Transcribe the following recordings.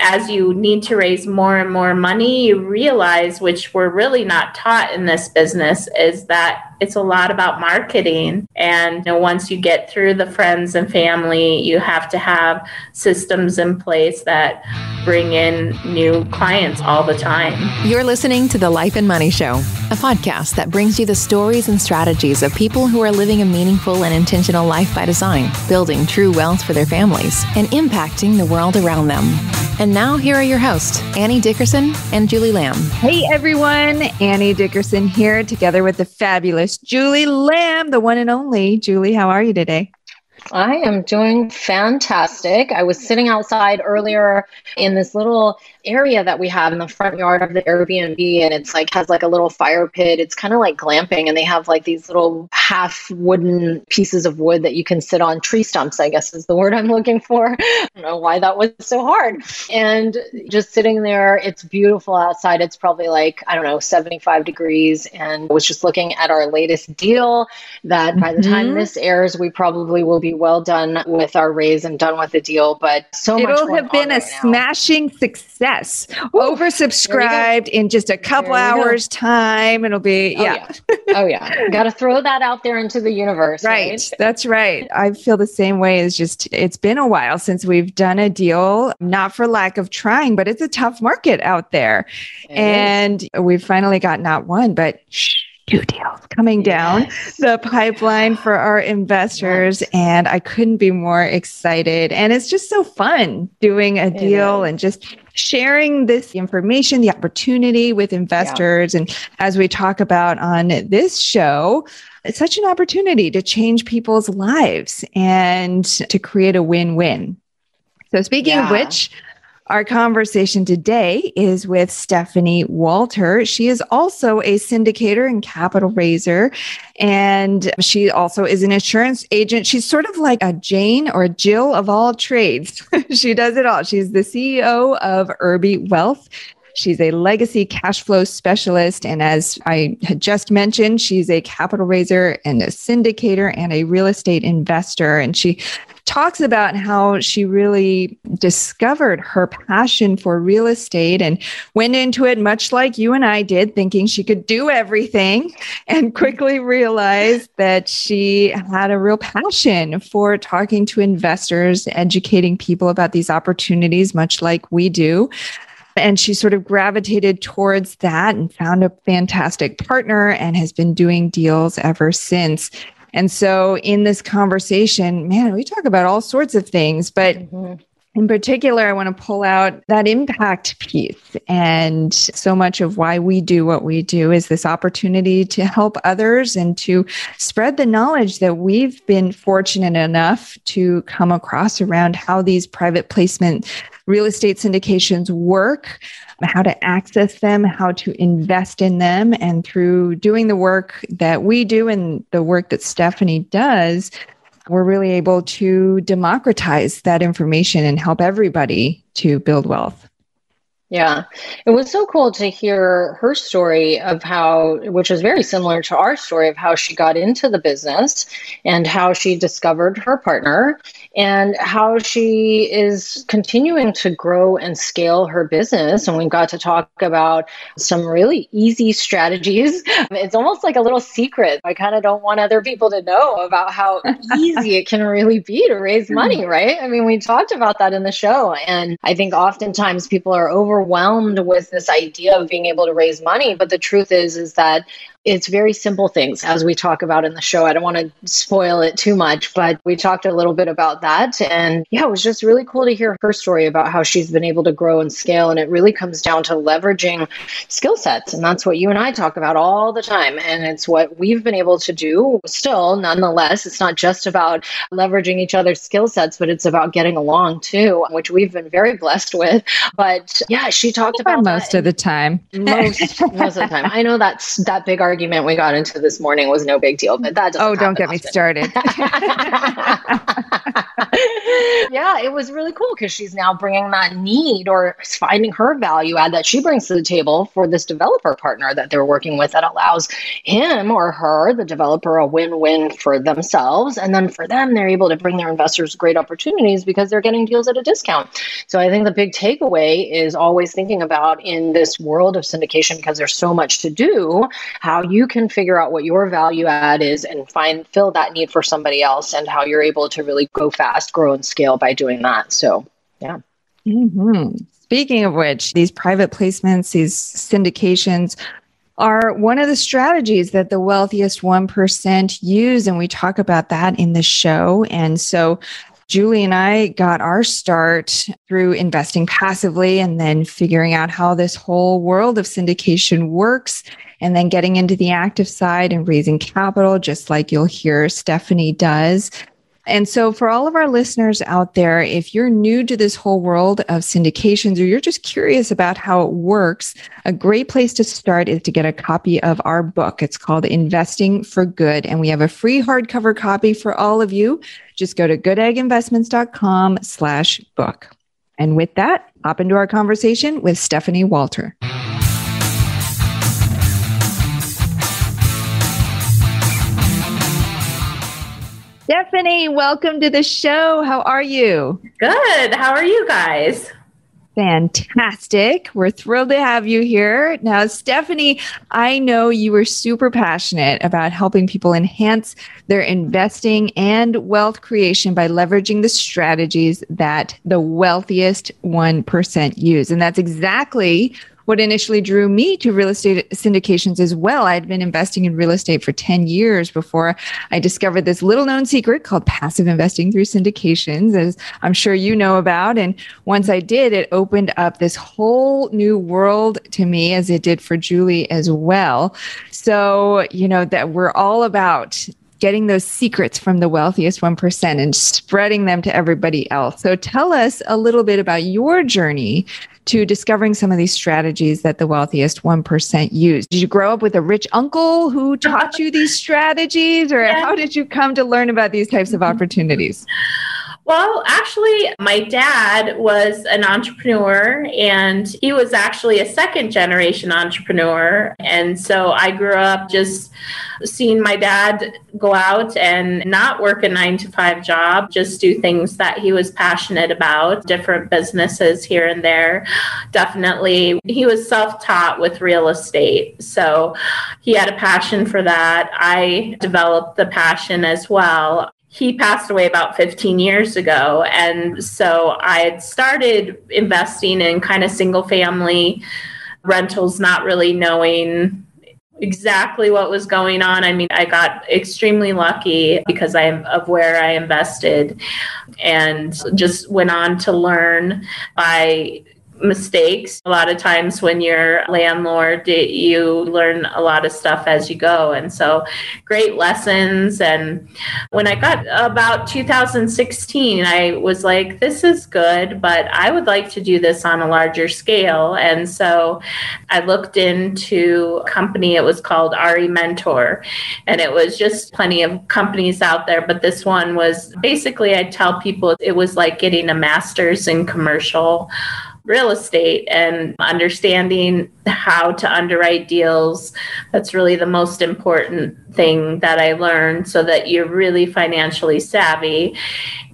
as you need to raise more and more money, you realize, which we're really not taught in this business, is that it's a lot about marketing. And once you get through the friends and family, you have to have systems in place that bring in new clients all the time. You're listening to The Life and Money Show, a podcast that brings you the stories and strategies of people who are living a meaningful and intentional life by design, building true wealth for their families, and impacting the world around them. And now here are your hosts, Annie Dickerson and Julie Lamb. Hey everyone, Annie Dickerson here together with the fabulous Julie Lamb, the one and only. Julie, how are you today? I am doing fantastic. I was sitting outside earlier in this little area that we have in the front yard of the Airbnb, and it's like has like a little fire pit. It's kind of like glamping, and they have like these little half wooden pieces of wood that you can sit on, tree stumps, I guess is the word I'm looking for. I don't know why that was so hard. And just sitting there, it's beautiful outside. It's probably like, I don't know, 75 degrees, and I was just looking at our latest deal that by the time this airs, we probably will be well done with our raise and done with the deal. But so much it'll have been a smashing success. Oversubscribed in just a couple hours time. It'll be, Oh yeah. Got to throw that out there into the universe. Right. That's right. I feel the same way. It's been a while since we've done a deal, not for lack of trying, but it's a tough market out there. And we've finally got not one, but 2 deals coming down the pipeline for our investors. And I couldn't be more excited. And it's just so fun doing a deal and just sharing this information, the opportunity with investors. And as we talk about on this show, it's such an opportunity to change people's lives and to create a win-win. So speaking of which, our conversation today is with Stephanie Walter. She is also a syndicator and capital raiser, and she also is an insurance agent. She's sort of like a Jane or Jill of all trades. She does it all. She's the CEO of Erbe Wealth. She's a legacy cash flow specialist. And as I had just mentioned, she's a capital raiser and a syndicator and a real estate investor. And she talks about how she really discovered her passion for real estate and went into it much like you and I did, thinking she could do everything, and quickly realized that she had a real passion for talking to investors, educating people about these opportunities, much like we do. And she sort of gravitated towards that and found a fantastic partner and has been doing deals ever since. And so in this conversation, man, we talk about all sorts of things, but in particular, I want to pull out that impact piece. And so much of why we do what we do is this opportunity to help others and to spread the knowledge that we've been fortunate enough to come across around how these private placement real estate syndications work, how to access them, how to invest in them. And through doing the work that we do and the work that Stephanie does, we're really able to democratize that information and help everybody to build wealth. Yeah, it was so cool to hear her story of how, which was very similar to our story of how she got into the business and how she discovered her partner and how she is continuing to grow and scale her business. And we got to talk about some really easy strategies. It's almost like a little secret. I kind of don't want other people to know about how easy it can really be to raise money, right? I mean, we talked about that in the show. And I think oftentimes people are overwhelmed with this idea of being able to raise money. But the truth is that it's very simple things, as we talk about in the show. I don't want to spoil it too much, but we talked a little bit about that. And yeah, it was just really cool to hear her story about how she's been able to grow and scale. And it really comes down to leveraging skill sets. And that's what you and I talk about all the time. And it's what we've been able to do still, nonetheless. It's not just about leveraging each other's skill sets, but it's about getting along too, which we've been very blessed with. But yeah, she talked about most of the time. Most of the time. I know that's that big argument argument we got into this morning was no big deal, but that doesn't don't get often. me started. Yeah, it was really cool because she's now bringing that need or finding her value add that she brings to the table for this developer partner that they're working with that allows him or her, the developer, a win-win for themselves. And then for them, they're able to bring their investors great opportunities because they're getting deals at a discount. So I think the big takeaway is always thinking about in this world of syndication, because there's so much to do, how you can figure out what your value add is and fill that need for somebody else, and how you're able to really go fast, grow, and scale by doing that. So, yeah. Mm-hmm. Speaking of which, these private placements, these syndications are one of the strategies that the wealthiest 1% use. And we talk about that in the show. And so Julie and I got our start through investing passively and then figuring out how this whole world of syndication works, and then getting into the active side and raising capital, just like you'll hear Stephanie does. And so for all of our listeners out there, if you're new to this whole world of syndications, or you're just curious about how it works, a great place to start is to get a copy of our book. It's called Investing for Good, and we have a free hardcover copy for all of you. Just go to goodegginvestments.com/book. And with that, hop into our conversation with Stephanie Walter. Stephanie, welcome to the show. How are you? Good. How are you guys? Fantastic. We're thrilled to have you here. Now, Stephanie, I know you were super passionate about helping people enhance their investing and wealth creation by leveraging the strategies that the wealthiest 1% use. And that's exactly what initially drew me to real estate syndications as well. I'd been investing in real estate for 10 years before I discovered this little known secret called passive investing through syndications, as I'm sure you know about. And once I did, it opened up this whole new world to me, as it did for Julie as well. So, that we're all about getting those secrets from the wealthiest 1% and spreading them to everybody else. So tell us a little bit about your journey to discovering some of these strategies that the wealthiest 1% use. Did you grow up with a rich uncle who taught you these strategies, or how did you come to learn about these types of opportunities? Well, actually, my dad was an entrepreneur, and he was actually a second generation entrepreneur. And so I grew up just seeing my dad go out and not work a 9-to-5 job, just do things that he was passionate about, different businesses here and there. Definitely, he was self-taught with real estate. So he had a passion for that. I developed the passion as well. He passed away about 15 years ago. And so I had started investing in kind of single family rentals, not really knowing exactly what was going on. I mean, I got extremely lucky because of where I invested, and just went on to learn by mistakes. A lot of times when you're a landlord, you learn a lot of stuff as you go. And so great lessons. And when I got about 2016, I was like, this is good, but I would like to do this on a larger scale. And so I looked into a company. It was called RE Mentor. And it was just plenty of companies out there. But this one was basically, I tell people it was like getting a master's in commercial real estate and understanding how to underwrite deals. That's really the most important thing that I learned, so that you're really financially savvy.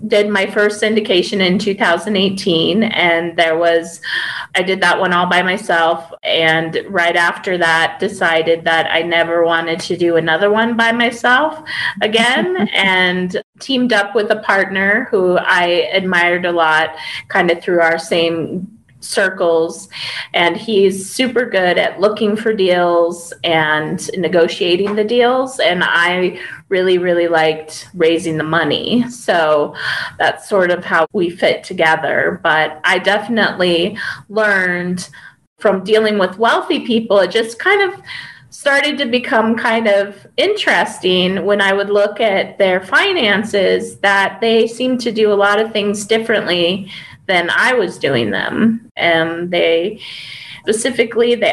Did my first syndication in 2018, and I did that one all by myself. And right after that, decided that I never wanted to do another one by myself again, and teamed up with a partner who I admired a lot, kind of through our same circles. And he's super good at looking for deals and negotiating the deals. And I really, really liked raising the money. So that's sort of how we fit together. But I definitely learned from dealing with wealthy people, it just kind of started to become kind of interesting when I would look at their finances, that they seem to do a lot of things differently than I was doing them. And they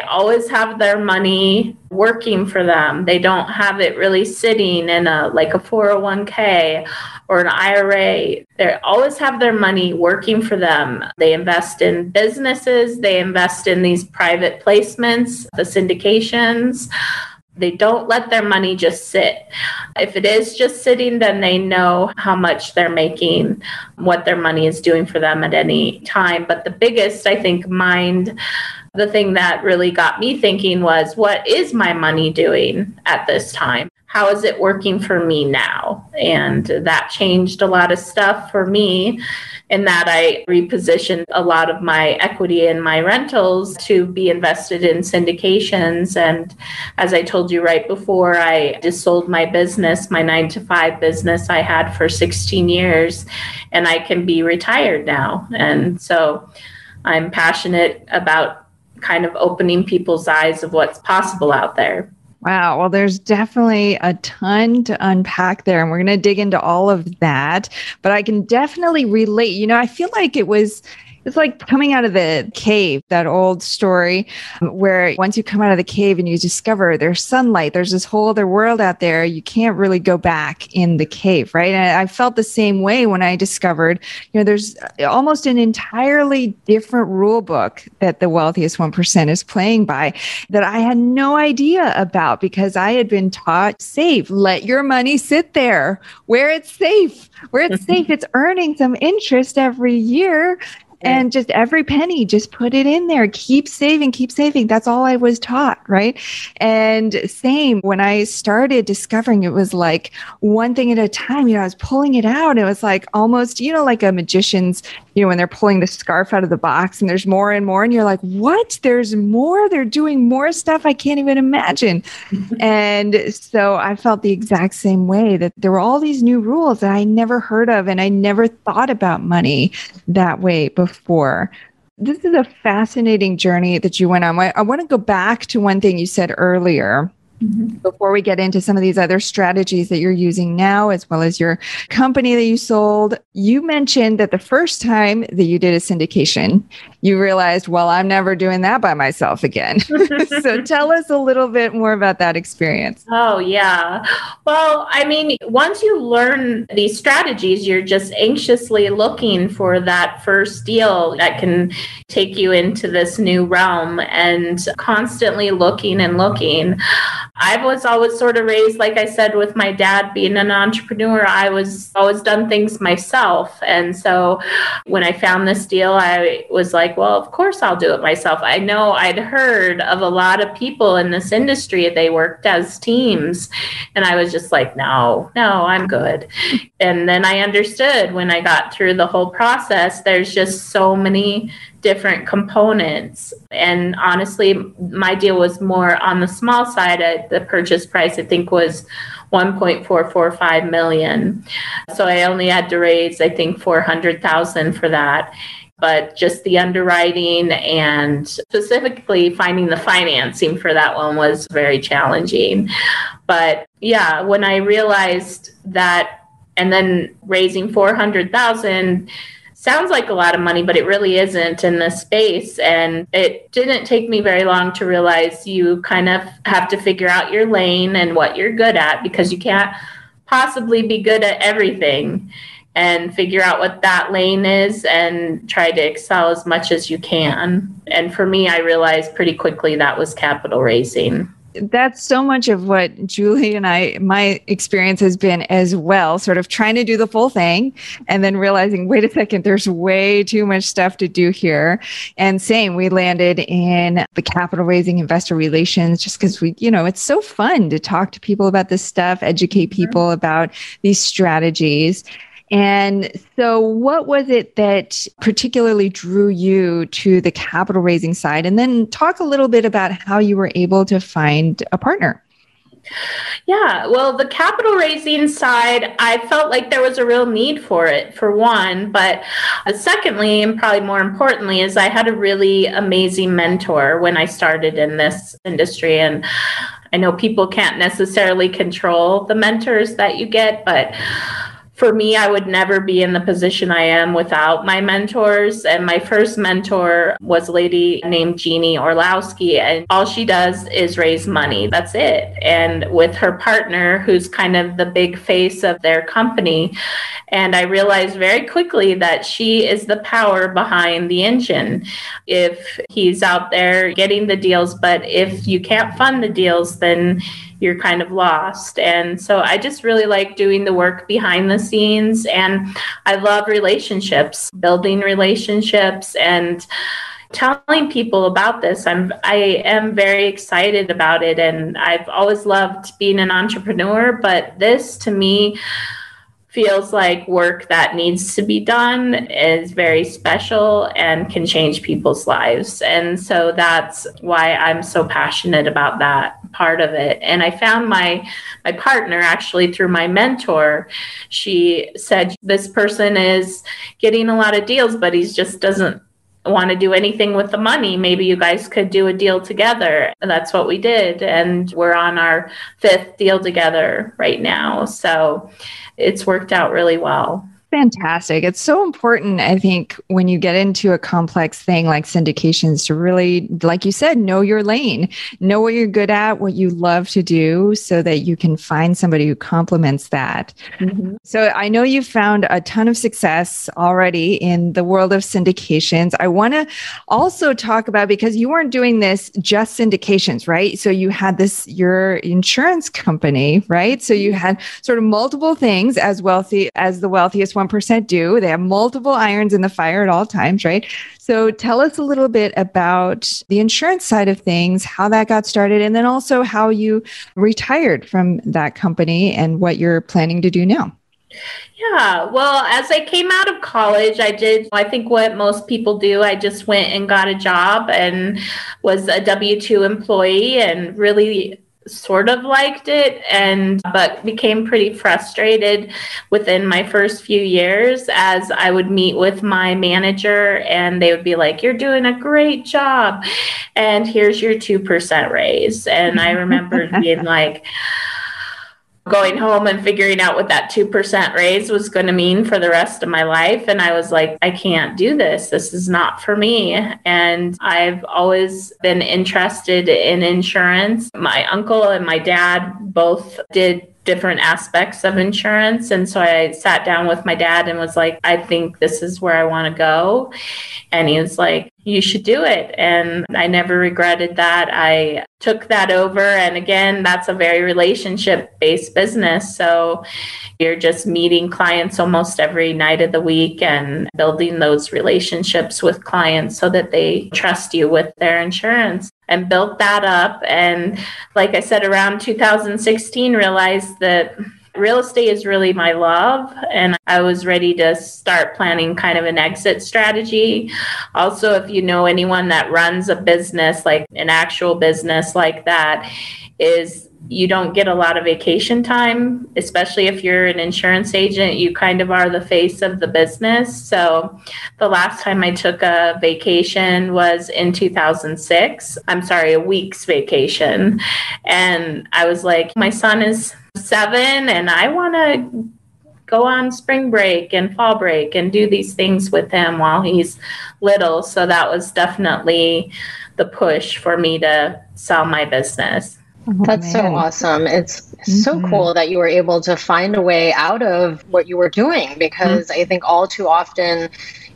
always have their money working for them. They don't have it really sitting in a 401k or an IRA. They always have their money working for them. They invest in businesses. They invest in these private placements, the syndications. They don't let their money just sit. If it is just sitting, then they know how much they're making, what their money is doing for them at any time. But the biggest, I think, the thing that really got me thinking was, what is my money doing at this time? How is it working for me now? And that changed a lot of stuff for me, in that I repositioned a lot of my equity in my rentals to be invested in syndications. And as I told you right before, I just sold my business, my 9-to-5 business I had for 16 years, and I can be retired now. And so I'm passionate about kind of opening people's eyes of what's possible out there. Wow. Well, there's definitely a ton to unpack there, and we're going to dig into all of that. But I can definitely relate. I feel like it's like coming out of the cave, that old story where once you come out of the cave and you discover there's sunlight, there's this whole other world out there. You can't really go back in the cave, right? And I felt the same way when I discovered, there's almost an entirely different rule book that the wealthiest 1% is playing by that I had no idea about, because I had been taught, save, let your money sit there where it's safe, it's earning some interest every year. And just every penny, just put it in there. Keep saving. That's all I was taught, right? And same, when I started discovering, it was like one thing at a time. I was pulling it out. It was like almost, like a magician's, when they're pulling the scarf out of the box and there's more and more. And you're like, what? There's more? They're doing more stuff I can't even imagine. And so I felt the exact same way, that there were all these new rules that I never heard of, and I never thought about money that way before. This is a fascinating journey that you went on. I want to go back to one thing you said earlier. Before we get into some of these other strategies that you're using now, as well as your company that you sold, you mentioned that the first time that you did a syndication, you realized, well, I'm never doing that by myself again. So tell us a little bit more about that experience. Oh, yeah. Well, once you learn these strategies, you're just anxiously looking for that first deal that can take you into this new realm, and constantly looking and looking. I was always sort of raised, like I said, with my dad being an entrepreneur. I was always done things myself. And so when I found this deal, I was like, well, of course I'll do it myself. I know I'd heard of a lot of people in this industry. They worked as teams. And I was just like, no, I'm good. And then I understood when I got through the whole process, there's just so many different components. And honestly, my deal was more on the small side. The purchase price, I think, was $1.445 million. So I only had to raise, I think, $400,000 for that. But just the underwriting and specifically finding the financing for that one was very challenging. But yeah, when I realized that, and then raising $400,000 sounds like a lot of money, but it really isn't in this space. And it didn't take me very long to realize you kind of have to figure out your lane and what you're good at, because you can't possibly be good at everything, and figure out what that lane is and try to excel as much as you can. And for me, I realized pretty quickly that was capital raising. That's so much of what Julie and my experience has been as well, sort of trying to do the full thing and then realizing, wait a second, there's way too much stuff to do here. And same, we landed in the capital raising, investor relations, just because it's so fun to talk to people about this stuff, educate people about these strategies. And so what was it that particularly drew you to the capital raising side? And then talk a little bit about how you were able to find a partner. Yeah, well, the capital raising side, I felt like there was a real need for it, for one. But secondly, and probably more importantly, is I had a really amazing mentor when I started in this industry. And I know people can't necessarily control the mentors that you get, but for me, I would never be in the position I am without my mentors. And my first mentor was a lady named Jeannie Orlowski, and all she does is raise money. That's it. And with her partner, who's kind of the big face of their company. And I realized very quickly that she is the power behind the engine. If he's out there getting the deals, but if you can't fund the deals, then you're kind of lost. And so I just really like doing the work behind the scenes. And I love relationships, building relationships and telling people about this. I am very excited about it. And I've always loved being an entrepreneur, but this to me feels like work that needs to be done, is very special and can change people's lives. And so that's why I'm so passionate about that part of it. And I found my partner actually through my mentor. She said, this person is getting a lot of deals, but he just doesn't want to do anything with the money. Maybe you guys could do a deal together. And that's what we did. And we're on our 5th deal together right now. So it's worked out really well. Fantastic. It's so important, I think, when you get into a complex thing like syndications to really, like you said, know your lane, know what you're good at, what you love to do so that you can find somebody who complements that. Mm-hmm. So I know you've found a ton of success already in the world of syndications. I want to also talk about, because you weren't doing this just syndications, right? So you had your insurance company, right? So you had sort of multiple things as the wealthiest 1% do. They have multiple irons in the fire at all times, right? So tell us a little bit about the insurance side of things, how that got started, and then also how you retired from that company and what you're planning to do now. Yeah, well, as I came out of college, I think what most people do. I just went and got a job and was a W-2 employee and really sort of liked it, but became pretty frustrated within my first few years as I would meet with my manager and they would be like, you're doing a great job and here's your 2% raise. And I remember being like, going home and figuring out what that 2% raise was going to mean for the rest of my life. And I was like, I can't do this. This is not for me. And I've always been interested in insurance. My uncle and my dad both did different aspects of insurance. And so I sat down with my dad and was like, I think this is where I want to go. And he was like, you should do it. And I never regretted that. I took that over. And again, that's a very relationship-based business. So you're just meeting clients almost every night of the week and building those relationships with clients so that they trust you with their insurance. And built that up. And like I said, around 2016, realized that real estate is really my love. And I was ready to start planning kind of an exit strategy. Also, if you know anyone that runs a business, like an actual business like that, is you don't get a lot of vacation time, especially if you're an insurance agent. You kind of are the face of the business. So the last time I took a vacation was in 2006. I'm sorry, a week's vacation. And I was like, my son is 7 and I want to go on spring break and fall break and do these things with him while he's little. So that was definitely the push for me to sell my business. That's so awesome. It's so cool that you were able to find a way out of what you were doing, because I think all too often,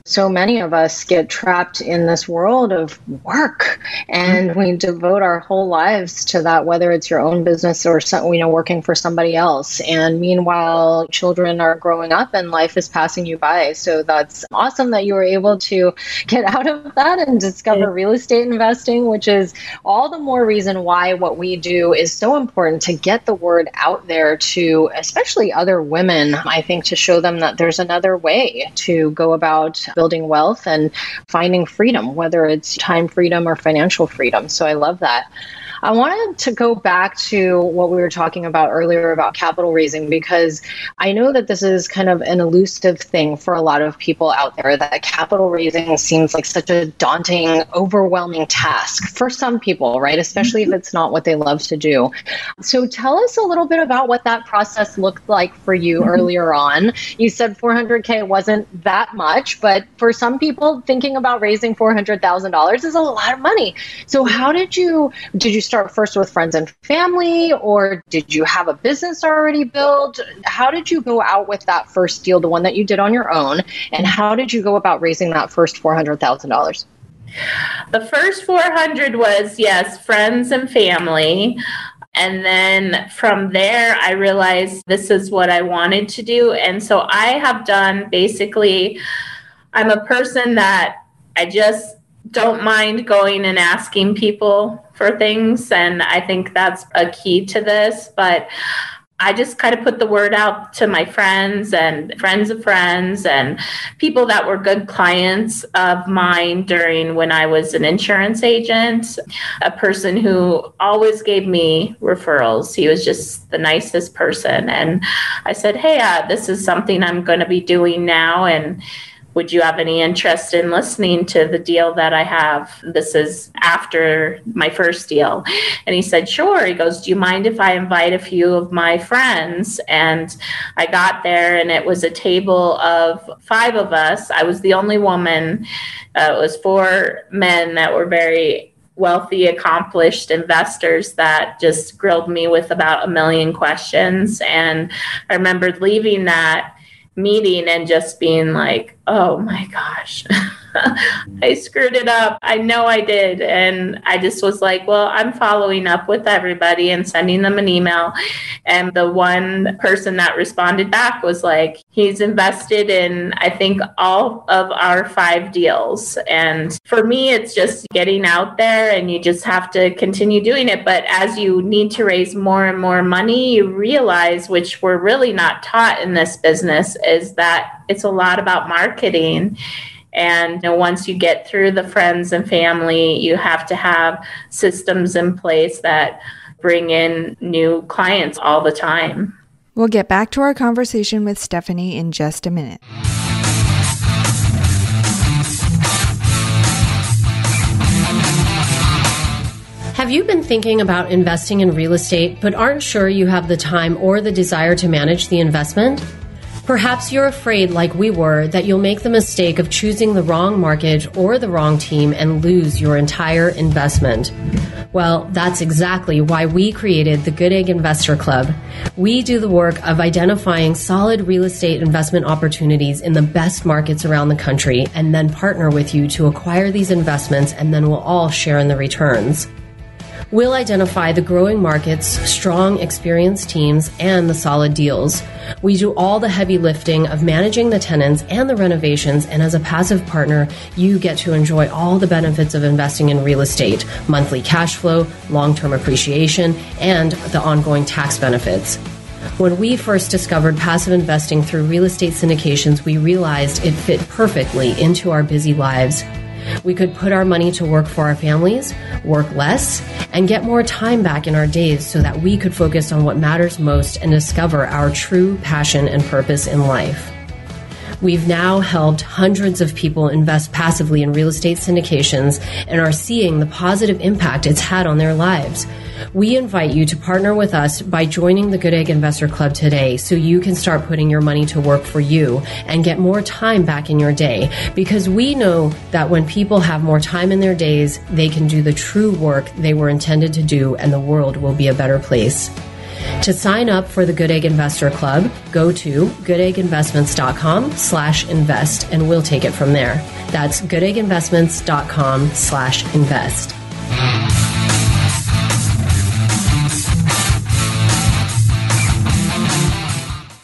so many of us get trapped in this world of work and we devote our whole lives to that, whether it's your own business or working for somebody else. And meanwhile, children are growing up and life is passing you by. So that's awesome that you were able to get out of that and discover real estate investing, which is all the more reason why what we do is so important, to get the word out there to especially other women, I think, to show them that there's another way to go about building wealth and finding freedom, whether it's time freedom or financial freedom. So I love that. I wanted to go back to what we were talking about earlier about capital raising, because I know that this is kind of an elusive thing for a lot of people out there, that capital raising seems like such a daunting, overwhelming task for some people, right? Especially if it's not what they love to do. So tell us a little bit about what that process looked like for you earlier on. You said $400K wasn't that much, but for some people, thinking about raising $400,000 is a lot of money. So how did you start first with friends and family, or did you have a business already built? How did you go out with that first deal, the one that you did on your own, and how did you go about raising that first $400,000? The first 400 was, yes, friends and family. And then from there, I realized this is what I wanted to do. And so I have done basically, I'm a person that I just don't mind going and asking people for things. And I think that's a key to this. But I just kind of put the word out to my friends and friends of friends and people that were good clients of mine during when I was an insurance agent, a person who always gave me referrals. He was just the nicest person. And I said, hey, this is something I'm going to be doing now. And would you have any interest in listening to the deal that I have? This is after my first deal. And he said, sure. He goes, do you mind if I invite a few of my friends? And I got there and it was a table of 5 of us. I was the only woman. It was 4 men that were very wealthy, accomplished investors that just grilled me with about 1 million questions. And I remembered leaving that meeting and just being like, oh my gosh, I screwed it up. I know I did. And I just was like, well, I'm following up with everybody and sending them an email. And the one person that responded back was like, he's invested in, I think, all of our 5 deals. And for me, it's just getting out there and you just have to continue doing it. But as you need to raise more and more money, you realize, which we're really not taught in this business, is that it's a lot about marketing. And once you get through the friends and family, you have to have systems in place that bring in new clients all the time. We'll get back to our conversation with Stephanie in just a minute. Have you been thinking about investing in real estate but aren't sure you have the time or the desire to manage the investment? Perhaps you're afraid, like we were, that you'll make the mistake of choosing the wrong market or the wrong team and lose your entire investment. Well, that's exactly why we created the Goodegg Investor Club. We do the work of identifying solid real estate investment opportunities in the best markets around the country and then partner with you to acquire these investments, and then we'll all share in the returns. We'll identify the growing markets, strong, experienced teams, and the solid deals. We do all the heavy lifting of managing the tenants and the renovations, and as a passive partner, you get to enjoy all the benefits of investing in real estate, monthly cash flow, long-term appreciation, and the ongoing tax benefits. When we first discovered passive investing through real estate syndications, we realized it fit perfectly into our busy lives. We could put our money to work for our families, work less, and get more time back in our days so that we could focus on what matters most and discover our true passion and purpose in life. We've now helped hundreds of people invest passively in real estate syndications and are seeing the positive impact it's had on their lives. We invite you to partner with us by joining the Goodegg Investor Club today so you can start putting your money to work for you and get more time back in your day, because we know that when people have more time in their days, they can do the true work they were intended to do, and the world will be a better place. To sign up for the Goodegg Investor Club, go to goodegginvestments.com/invest and we'll take it from there. That's goodegginvestments.com/invest.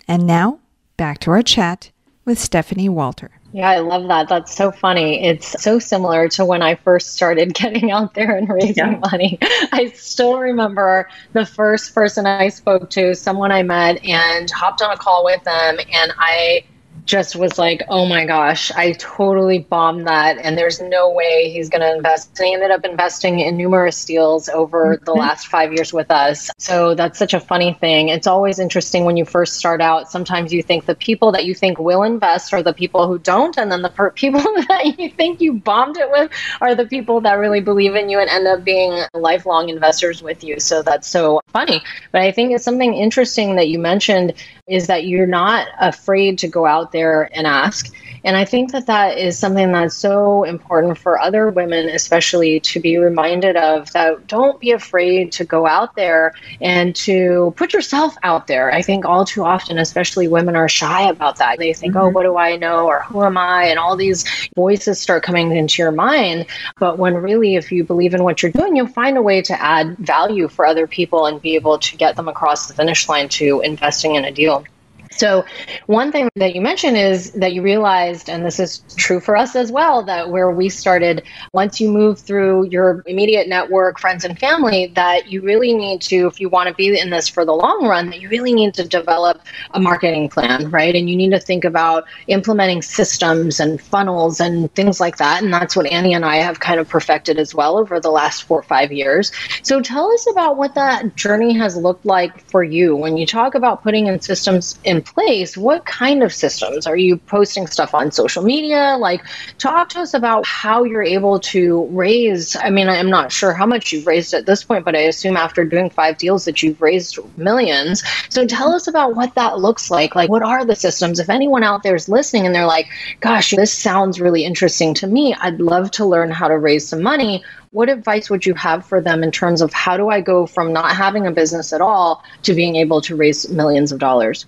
And now, back to our chat with Stephanie Walter. Yeah, I love that. That's so funny. It's so similar to when I first started getting out there and raising money. I still remember the first person I spoke to, someone I met and hopped on a call with them. And I just was like, oh my gosh, I totally bombed that. And there's no way he's going to invest. And he ended up investing in numerous deals over the last 5 years with us. So that's such a funny thing. It's always interesting when you first start out. Sometimes you think the people that you think will invest are the people who don't. And then the people that you think you bombed it with are the people that really believe in you and end up being lifelong investors with you. So that's so funny. But I think it's something interesting that you mentioned is that you're not afraid to go out there and ask. And I think that that is something that's so important for other women, especially to be reminded of, that don't be afraid to go out there and to put yourself out there. I think all too often, especially women, are shy about that. They think, oh, what do I know? Or who am I? And all these voices start coming into your mind. But when really, if you believe in what you're doing, you'll find a way to add value for other people and be able to get them across the finish line to investing in a deal. So one thing that you mentioned is that you realized, and this is true for us as well, that where we started, once you move through your immediate network, friends and family, that you really need to, if you want to be in this for the long run, that you really need to develop a marketing plan, right? And you need to think about implementing systems and funnels and things like that. And that's what Annie and I have kind of perfected as well over the last 4 or 5 years. So tell us about what that journey has looked like for you. When you talk about putting in systems in place, what kind of systems? Are you posting stuff on social media? Like, talk to us about how you're able to raise. I mean, I'm not sure how much you've raised at this point, but I assume after doing 5 deals that you've raised millions. So tell us about what that looks like. Like, what are the systems? If anyone out there is listening and they're like, gosh, this sounds really interesting to me, I'd love to learn how to raise some money. What advice would you have for them in terms of how do I go from not having a business at all to being able to raise millions of dollars?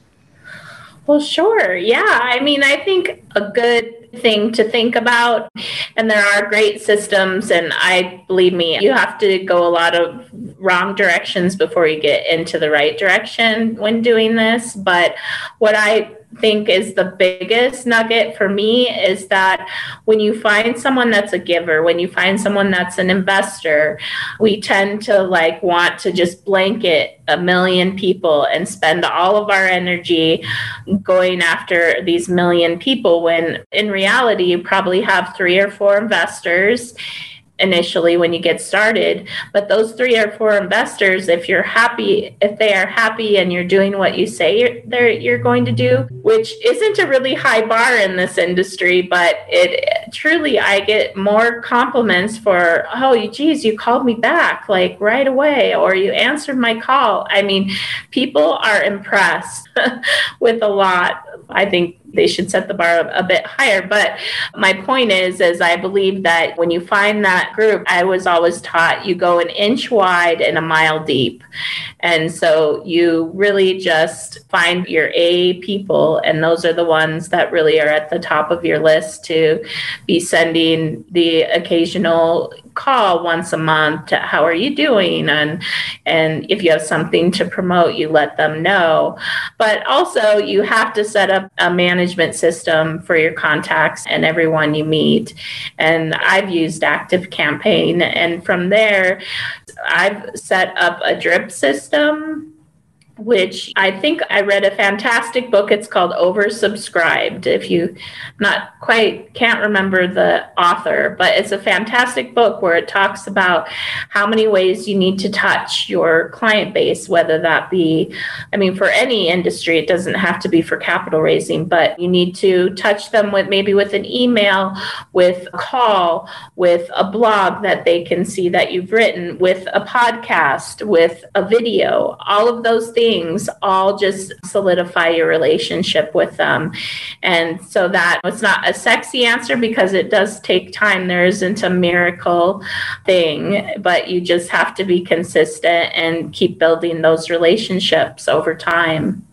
Well, sure. Yeah. I mean, I think a good thing to think about, and there are great systems, and believe me, you have to go a lot of wrong directions before you get into the right direction when doing this. But what I think is the biggest nugget for me is that when you find someone that's a giver, when you find someone that's an investor, we tend to want to just blanket 1 million people and spend all of our energy going after these 1 million people, when in reality you probably have 3 or 4 investors initially when you get started. But those 3 or 4 investors, if they are happy and you're doing what you say you're going to do, which isn't a really high bar in this industry, but it truly, I get more compliments for, oh, geez, you called me back right away, or you answered my call. I mean, people are impressed with a lot. I think they should set the bar a bit higher. But my point is I believe that when you find that group, I was always taught you go an inch wide and a mile deep. And so you really just find your A people, and those are the ones that really are at the top of your list to be sending the occasional call once a month to how are you doing, and if you have something to promote, you let them know. But also you have to set up a management system for your contacts and everyone you meet. And I've used Active Campaign, and from there I've set up a drip system, which I think I read a fantastic book. It's called Oversubscribed. If you can't remember the author, but it's a fantastic book where it talks about how many ways you need to touch your client base, whether that be, for any industry, it doesn't have to be for capital raising, but you need to touch them with an email, with a call, with a blog that they can see that you've written, with a podcast, with a video. All of those things all just solidify your relationship with them. And so that it's not a sexy answer because it does take time. There isn't a miracle thing, but you just have to be consistent and keep building those relationships over time.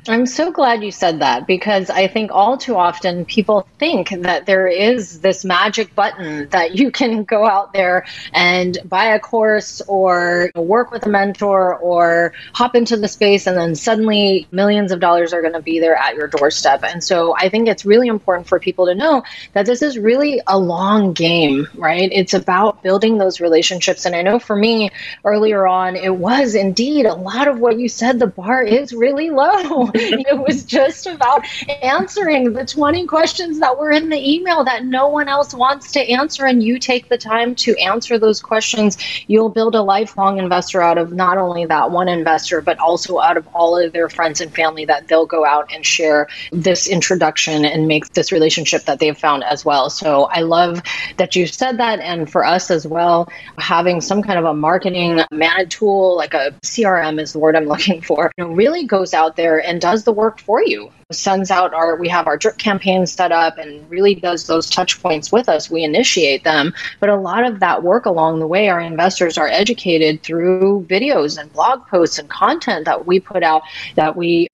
I'm so glad you said that, because I think all too often people think that there is this magic button that you can go out there and buy a course or work with a mentor or hop into the space, and then suddenly millions of dollars are going to be there at your doorstep. And so I think it's really important for people to know that this is really a long game, right? It's about building those relationships. And I know for me earlier on, it was indeed a lot of what you said. The bar is really low. It was just about answering the 20 questions that were in the email that no one else wants to answer. And you take the time to answer those questions. You'll build a lifelong investor out of not only that one investor, but also out of all of their friends and family that they'll go out and share this introduction and make this relationship that they've found as well. So I love that you said that. And for us as well, having some kind of a marketing managed tool, like a CRM is the word I'm looking for, really goes out there and does the work for you. Sends out we have our drip campaign set up and really does those touch points with us. We initiate them, but a lot of that work along the way, our investors are educated through videos and blog posts and content that we put out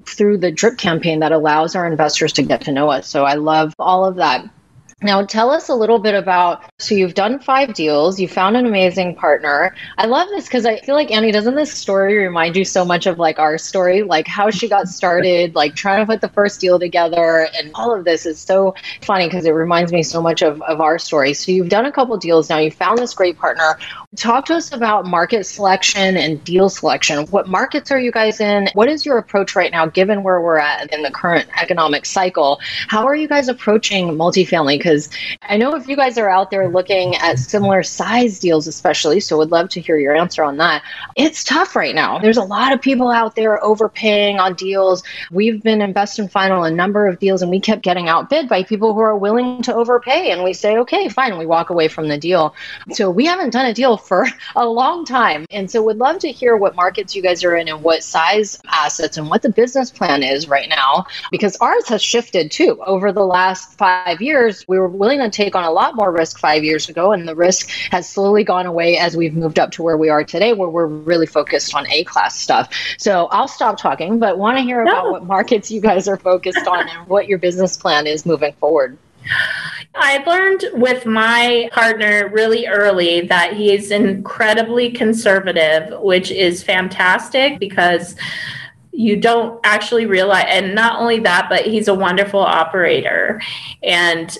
through the drip campaign that allows our investors to get to know us. So I love all of that. Now, tell us a little bit about, so you've done 5 deals, you found an amazing partner. I love this because I feel like, Annie, doesn't this story remind you so much of like our story, like how she got started, like trying to put the first deal together, and all of this is so funny because it reminds me so much of our story. So you've done a couple deals now, you found this great partner. Talk to us about market selection and deal selection. What markets are you guys in? What is your approach right now, given where we're at in the current economic cycle? How are you guys approaching multifamily? Because I know if you guys are out there looking at similar size deals, especially, so would love to hear your answer on that. It's tough right now. There's a lot of people out there overpaying on deals. We've been invest in final a number of deals, and we kept getting outbid by people who are willing to overpay. And we say, okay, fine. We walk away from the deal. So we haven't done a deal for a long time. And so would love to hear what markets you guys are in and what size assets and what the business plan is right now, because ours has shifted too. Over the last 5 years, we were willing to take on a lot more risk 5 years ago, and the risk has slowly gone away as we've moved up to where we are today, where we're really focused on A-class stuff. So I'll stop talking, but want to hear about what markets you guys are focused on and what your business plan is moving forward. I learned with my partner really early that he is incredibly conservative, which is fantastic because you don't actually realize, and not only that, but he's a wonderful operator. And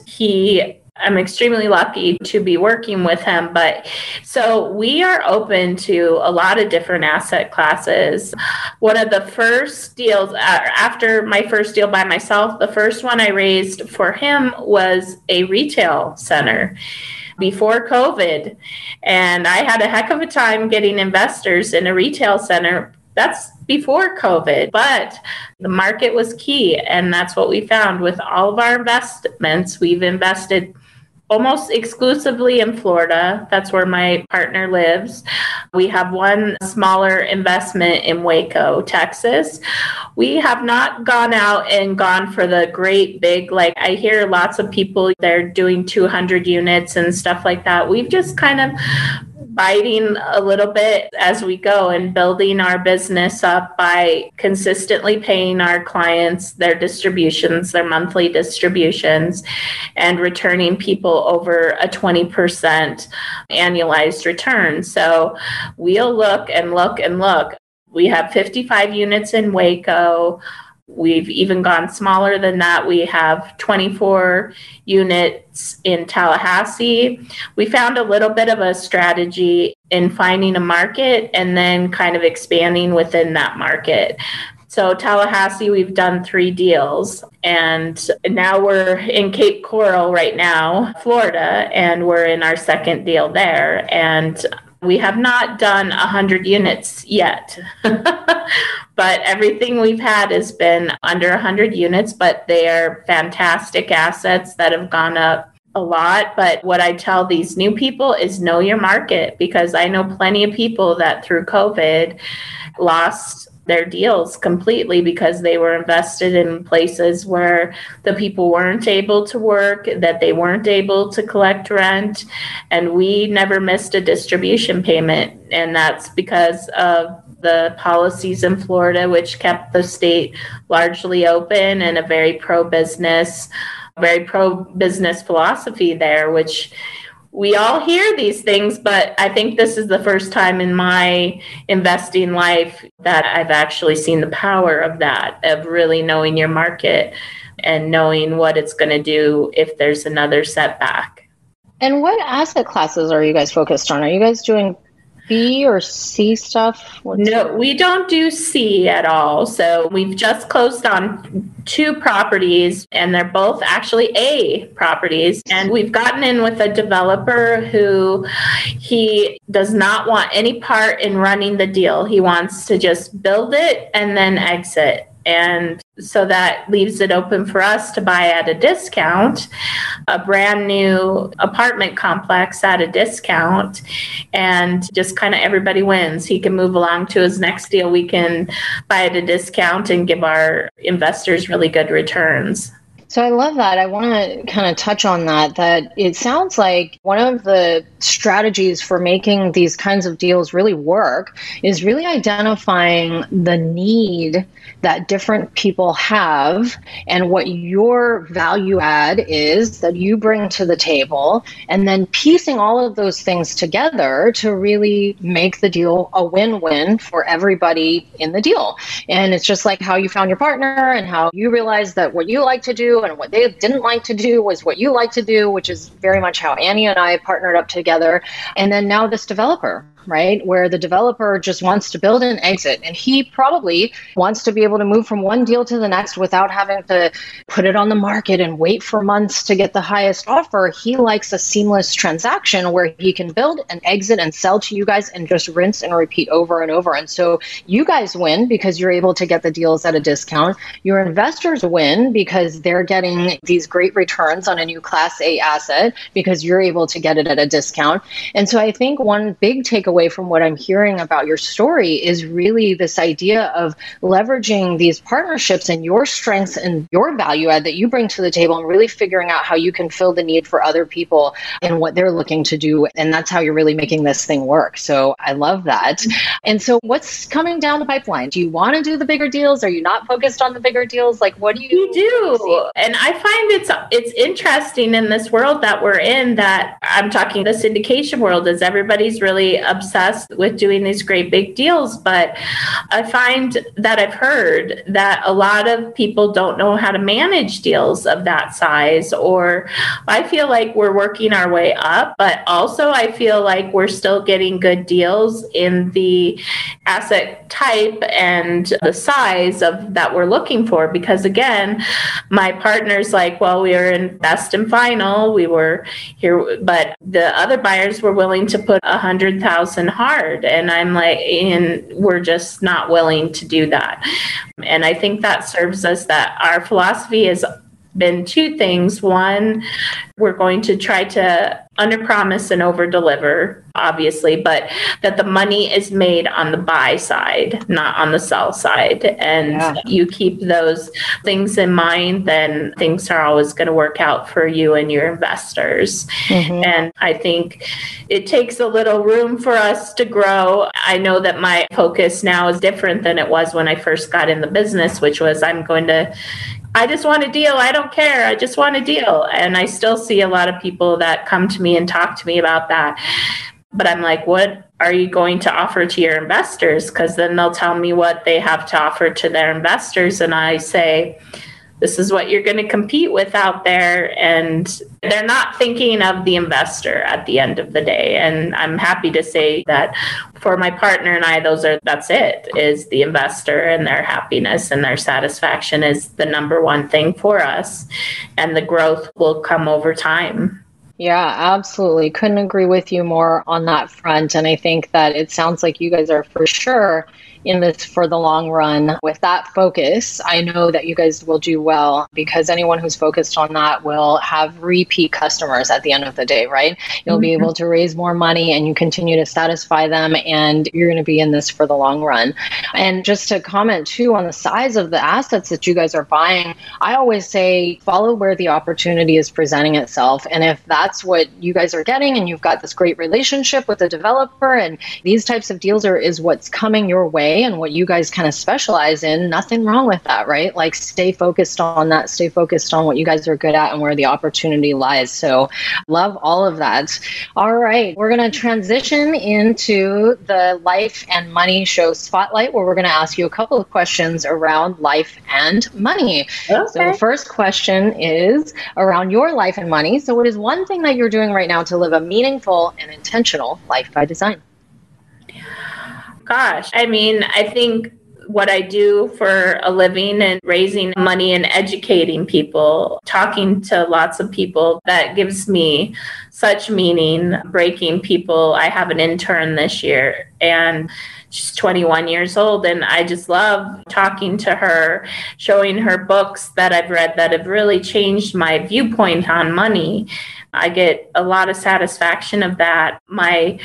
I'm extremely lucky to be working with him. But so we are open to a lot of different asset classes. One of the first deals, after my first deal by myself, the first one I raised for him was a retail center before COVID. And I had a heck of a time getting investors in a retail center. That's before COVID, but the market was key. And that's what we found with all of our investments. We've invested almost exclusively in Florida. That's where my partner lives. We have one smaller investment in Waco, Texas. We have not gone out and gone for the great big, like I hear lots of people, they're doing 200 units and stuff like that. We've just kind of biting a little bit as we go and building our business up by consistently paying our clients their distributions, their monthly distributions, and returning people over a 20% annualized return. So we'll look and look and look. We have 55 units in Waco. We've even gone smaller than that. We have 24 units in Tallahassee. We found a little bit of a strategy in finding a market and then kind of expanding within that market. So Tallahassee, we've done 3 deals, and now we're in Cape Coral right now, Florida, and we're in our second deal there. And we have not done 100 units yet, but everything we've had has been under 100 units, but they are fantastic assets that have gone up a lot. But what I tell these new people is know your market, because I know plenty of people that through COVID lost their deals completely because they were invested in places where the people weren't able to work, that they weren't able to collect rent, and we never missed a distribution payment. And that's because of the policies in Florida, which kept the state largely open, and a very pro-business philosophy there, which we all hear these things, but I think this is the first time in my investing life that I've actually seen the power of that, of really knowing your market and knowing what it's going to do if there's another setback. And what asset classes are you guys focused on? Are you guys doing B or C stuff? No, we don't do C at all. So we've just closed on 2 properties, and they're both actually A properties. And we've gotten in with a developer who he does not want any part in running the deal. He wants to just build it and then exit. And so that leaves it open for us to buy at a discount, a brand new apartment complex at a discount, and just kind of everybody wins. He can move along to his next deal. We can buy at a discount and give our investors really good returns. So I love that. I want to kind of touch on that it sounds like one of the strategies for making these kinds of deals really work is really identifying the need that different people have and what your value add is that you bring to the table, and then piecing all of those things together to really make the deal a win-win for everybody in the deal. And it's just like how you found your partner and how you realized that what you like to do and what they didn't like to do was what you like to do, which is very much how Annie and I partnered up together. And then now this developer, right, where the developer just wants to build and exit. And he probably wants to be able to move from one deal to the next without having to put it on the market and wait for months to get the highest offer. He likes a seamless transaction where he can build and exit and sell to you guys and just rinse and repeat over and over. And so you guys win because you're able to get the deals at a discount. Your investors win because they're getting these great returns on a new Class A asset because you're able to get it at a discount. And so I think one big takeaway from what I'm hearing about your story is really this idea of leveraging these partnerships and your strengths and your value add that you bring to the table and really figuring out how you can fill the need for other people and what they're looking to do. And that's how you're really making this thing work. So I love that. And so what's coming down the pipeline? Do you want to do the bigger deals? Are you not focused on the bigger deals? Like, what do you do? And I find it's interesting in this world that we're in, that I'm talking the syndication world, is everybody's really obsessed with doing these great big deals. But I find that I've heard that a lot of people don't know how to manage deals of that size, or I feel like we're working our way up, but also I feel like we're still getting good deals in the asset type and the size of that we're looking for. Because again, my partner's like, well, we were in best and final, we were here, but the other buyers were willing to put 100,000 hard, and I'm like, and we're just not willing to do that. And I think that serves us, that our philosophy has been 2 things. One, we're going to try to underpromise and overdeliver, obviously, but that the money is made on the buy side, not on the sell side. And you keep those things in mind, then things are always going to work out for you and your investors. Mm-hmm. And I think it takes a little room for us to grow. I know that my focus now is different than it was when I first got in the business, which was I just want a deal. I don't care. I just want a deal. And I still see a lot of people that come to me and talk to me about that. But I'm like, what are you going to offer to your investors? Because then they'll tell me what they have to offer to their investors. And I say, this is what you're going to compete with out there. And they're not thinking of the investor at the end of the day. And I'm happy to say that for my partner and I, that's it, is the investor, and their happiness and their satisfaction is the number one thing for us. And the growth will come over time. Yeah, absolutely. Couldn't agree with you more on that front. And I think that it sounds like you guys are for sure in this for the long run. With that focus, I know that you guys will do well, because anyone who's focused on that will have repeat customers at the end of the day, right? You'll be able to raise more money and you continue to satisfy them, and you're going to be in this for the long run. And just to comment too on the size of the assets that you guys are buying, I always say follow where the opportunity is presenting itself. And if that's what you guys are getting and you've got this great relationship with the developer and these types of deals is what's coming your way and what you guys kind of specialize in, nothing wrong with that, right? Like, stay focused on that, stay focused on what you guys are good at and where the opportunity lies. So love all of that. All right, we're going to transition into the Life and Money Show Spotlight, where we're going to ask you a couple of questions around life and money. Okay. So the first question is around your life and money. So what is one thing that you're doing right now to live a meaningful and intentional life by design? Gosh, I mean, I think what I do for a living and raising money and educating people, talking to lots of people, that gives me such meaning, breaking people. I have an intern this year and she's 21 years old, and I just love talking to her, showing her books that I've read that have really changed my viewpoint on money. I get a lot of satisfaction of that. My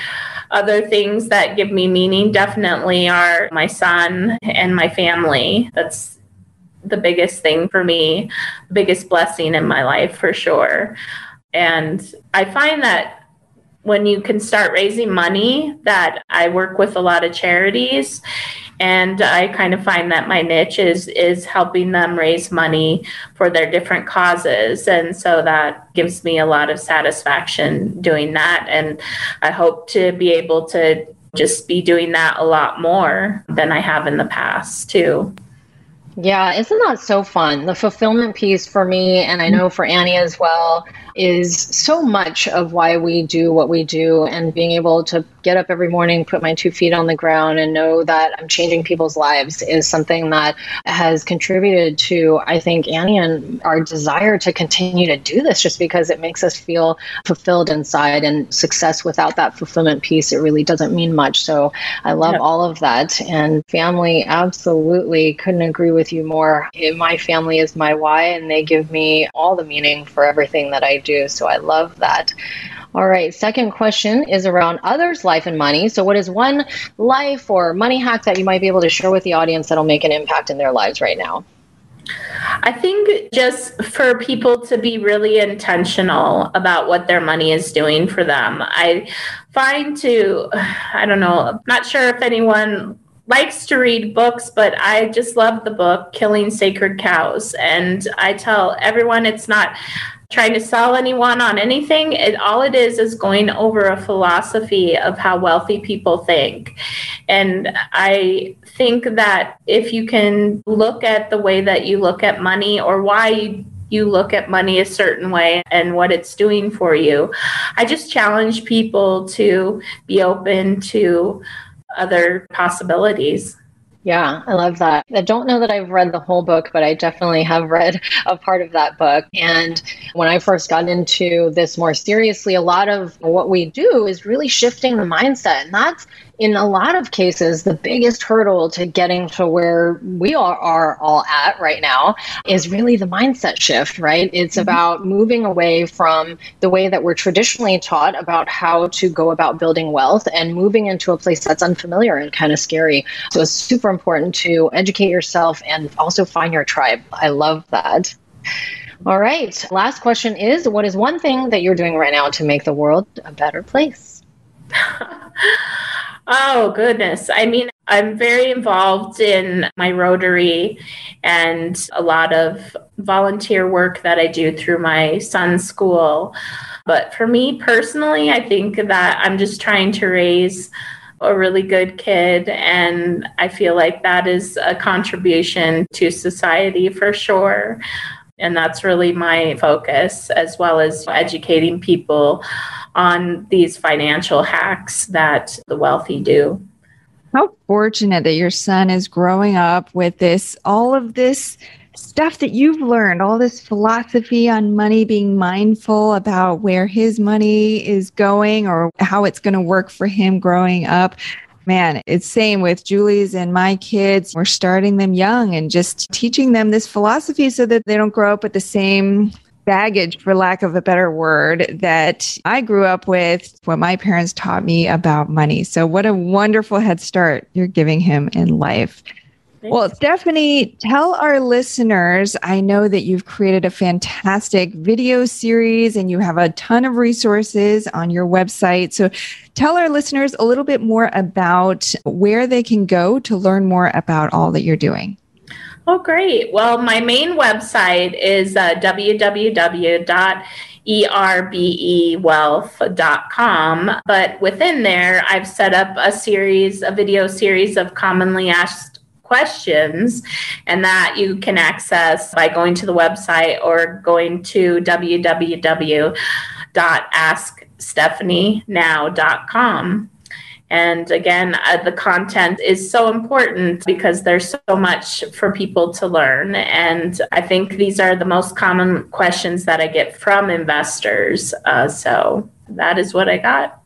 other things that give me meaning definitely are my son and my family. That's the biggest thing for me, biggest blessing in my life for sure. And I find that when you can start raising money, that I work with a lot of charities, and I kind of find that my niche is helping them raise money for their different causes. And so that gives me a lot of satisfaction doing that. And I hope to be able to just be doing that a lot more than I have in the past too. Yeah, isn't that so fun? The fulfillment piece for me, and I know for Annie as well, is so much of why we do what we do, and being able to get up every morning, put my 2 feet on the ground and know that I'm changing people's lives is something that has contributed to, I think, Annie and our desire to continue to do this, just because it makes us feel fulfilled inside, and success without that fulfillment piece, it really doesn't mean much. So I love all of that. And family, absolutely couldn't agree with you more. My family is my why, and they give me all the meaning for everything that I do. So I love that. All right. Second question is around others' life and money. So what is one life or money hack that you might be able to share with the audience that'll make an impact in their lives right now? I think just for people to be really intentional about what their money is doing for them. I find I don't know, I'm not sure if anyone likes to read books, but I just love the book, Killing Sacred Cows. And I tell everyone, it's not trying to sell anyone on anything. All it is going over a philosophy of how wealthy people think. And I think that if you can look at the way that you look at money, or why you look at money a certain way and what it's doing for you, I just challenge people to be open to other possibilities. Yeah, I love that. I don't know that I've read the whole book, but I definitely have read a part of that book. And when I first got into this more seriously, a lot of what we do is really shifting the mindset. And that's, in a lot of cases, the biggest hurdle to getting to where we are all at right now is really the mindset shift, right? It's about moving away from the way that we're traditionally taught about how to go about building wealth, and moving into a place that's unfamiliar and kind of scary. So it's super important to educate yourself and also find your tribe. I love that. All right. Last question is, what is one thing that you're doing right now to make the world a better place? Oh, goodness. I mean, I'm very involved in my Rotary and a lot of volunteer work that I do through my son's school. But for me personally, I think that I'm just trying to raise a really good kid. And I feel like that is a contribution to society for sure. And that's really my focus, as well as educating people on these financial hacks that the wealthy do. How fortunate that your son is growing up with all of this stuff that you've learned, all this philosophy on money, being mindful about where his money is going or how it's going to work for him growing up. Man, it's same with Julie's and my kids. We're starting them young and just teaching them this philosophy so that they don't grow up with the same baggage, for lack of a better word, that I grew up with, what my parents taught me about money. So what a wonderful head start you're giving him in life. Well, Stephanie, tell our listeners, I know that you've created a fantastic video series and you have a ton of resources on your website. So tell our listeners a little bit more about where they can go to learn more about all that you're doing. Oh, great. Well, my main website is www.erbewealth.com. But within there, I've set up a video series of commonly asked questions, and that you can access by going to the website or going to www.askstephanienow.com. And again, the content is so important because there's so much for people to learn. And I think these are the most common questions that I get from investors. So that is what I got.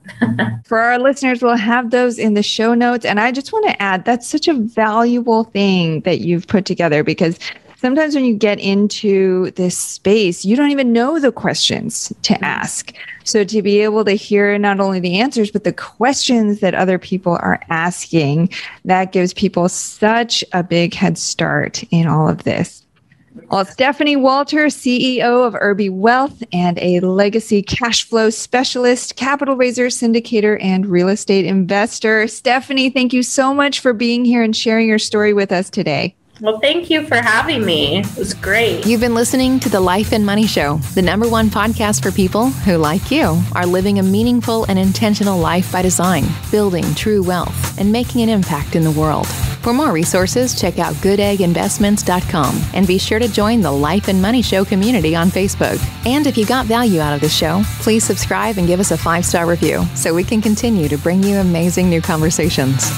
For our listeners, we'll have those in the show notes. And I just want to add, that's such a valuable thing that you've put together, because sometimes when you get into this space, you don't even know the questions to ask. So to be able to hear not only the answers, but the questions that other people are asking, that gives people such a big head start in all of this. Well, Stephanie Walter, CEO of Erbe Wealth and a legacy cash flow specialist, capital raiser, syndicator, and real estate investor. Stephanie, thank you so much for being here and sharing your story with us today. Well, thank you for having me. It was great. You've been listening to The Life and Money Show, the #1 podcast for people who, like you, are living a meaningful and intentional life by design, building true wealth, and making an impact in the world. For more resources, check out Goodegginvestments.com and be sure to join the Life and Money Show community on Facebook. And if you got value out of the show, please subscribe and give us a 5-star review so we can continue to bring you amazing new conversations.